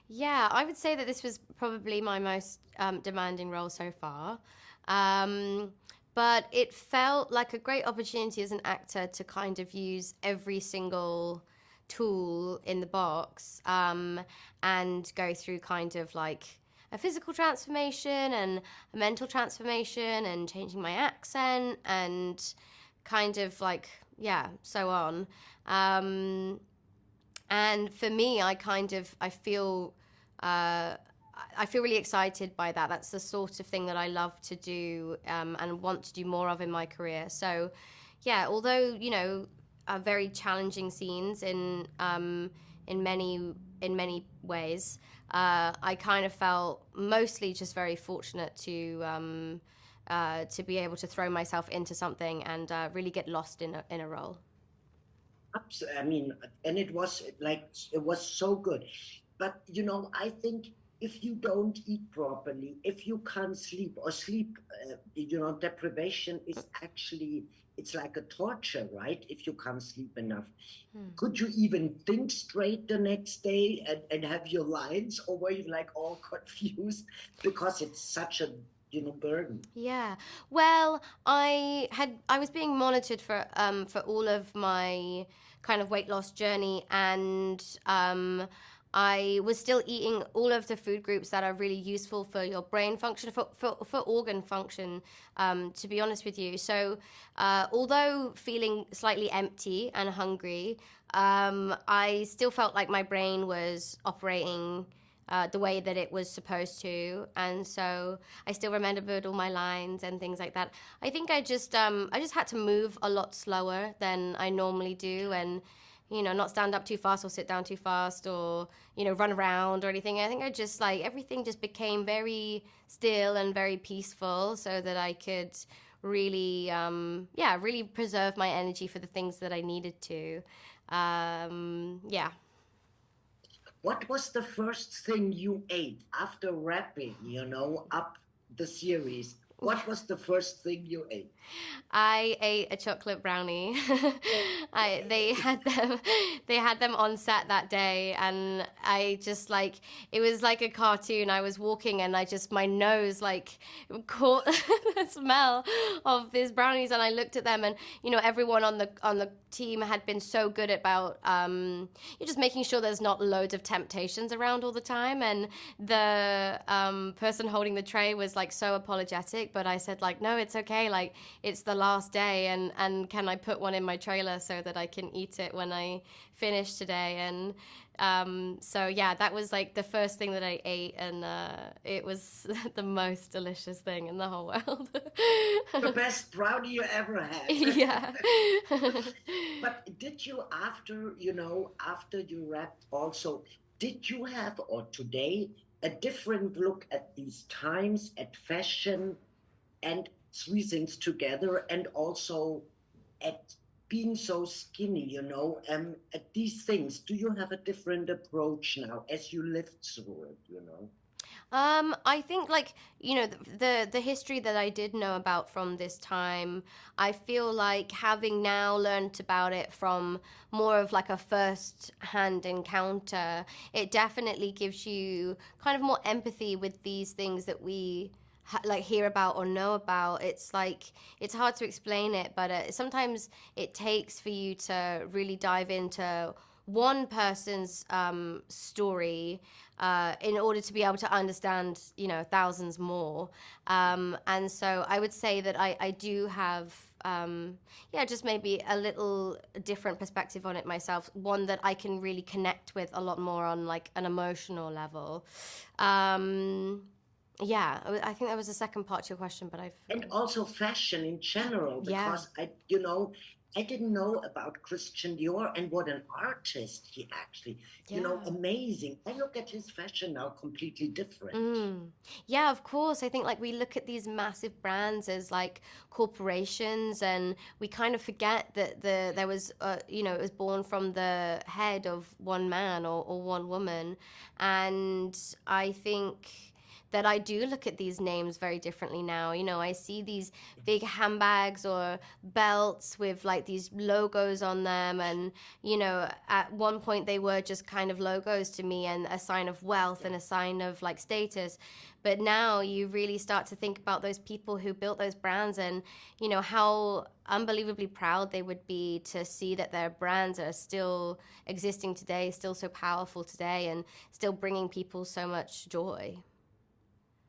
Yeah, I would say that this was probably my most demanding role so far. Um, but it felt like a great opportunity as an actor to kind of use every single tool in the box and go through kind of like a physical transformation and a mental transformation and changing my accent and kind of like, yeah, so on. Um, and for me, uh, I feel really excited by that. That's the sort of thing that I love to do and want to do more of in my career. So, yeah, although very challenging scenes in many ways, I kind of felt mostly just very fortunate to be able to throw myself into something and really get lost in a role. I mean, and it was like, it was so good. But, I think if you don't eat properly, if you can't sleep, or sleep, deprivation is actually, it's like a torture, right? If you can't sleep enough. Could you even think straight the next day and have your lines, or were you like all confused because it's such a, burden? Yeah. Well, I was being monitored for all of my kind of weight loss journey and I was still eating all of the food groups that are really useful for your brain function, for organ function, to be honest with you. So, although feeling slightly empty and hungry, I still felt like my brain was operating the way that it was supposed to, and so I still remembered all my lines and things like that. I just had to move a lot slower than I normally do, and not stand up too fast or sit down too fast or run around or anything. I think I just like everything just became very still and very peaceful, so that I could really really preserve my energy for the things that I needed to. Yeah. What was the first thing you ate after wrapping, up the series? What was the first thing you ate? I ate a chocolate brownie. They had them on set that day, and I just like it was like a cartoon. I was walking, and I just my nose like caught the smell of these brownies, and I looked at them, and everyone on the team had been so good about you're just making sure there's not loads of temptations around all the time, and the person holding the tray was like so apologetic, but I said like, no, it's okay, like it's the last day, and can I put one in my trailer so that I can eat it when I finish today? And so yeah, that was like the first thing that I ate, and it was the most delicious thing in the whole world. The best brownie you ever had. Yeah. But did you, after you wrapped also, did you have, or today, a different look at these times, at fashion, and three things together, and also at being so skinny, at these things? Do you have a different approach now as you lived through it? I think like the history that I did know about from this time, I feel like having now learned about it from more of like a first hand encounter, it definitely gives you kind of more empathy with these things that we like hear about or know about. It's like it's hard to explain it, but sometimes it takes for you to really dive into one person's story in order to be able to understand thousands more, and so I would say that I do have just maybe a little different perspective on it myself, one that I can really connect with a lot more on like an emotional level. Yeah, I think that was the second part to your question, but I've And also fashion in general, yeah. because I didn't know about Christian Dior, and what an artist he actually, Yeah. amazing. I look at his fashion now completely different. Mm. Yeah, of course. I think like we look at these massive brands as like corporations, and we kind of forget that there was it was born from the head of one man or one woman, and I think that I do look at these names very differently now. You know, I see these big handbags or belts with like these logos on them, and you know, at one point they were just kind of logos to me and a sign of wealth and a sign of like status. But now you really start to think about those people who built those brands, and you know how unbelievably proud they would be to see that their brands are still existing today, still so powerful today, and still bringing people so much joy.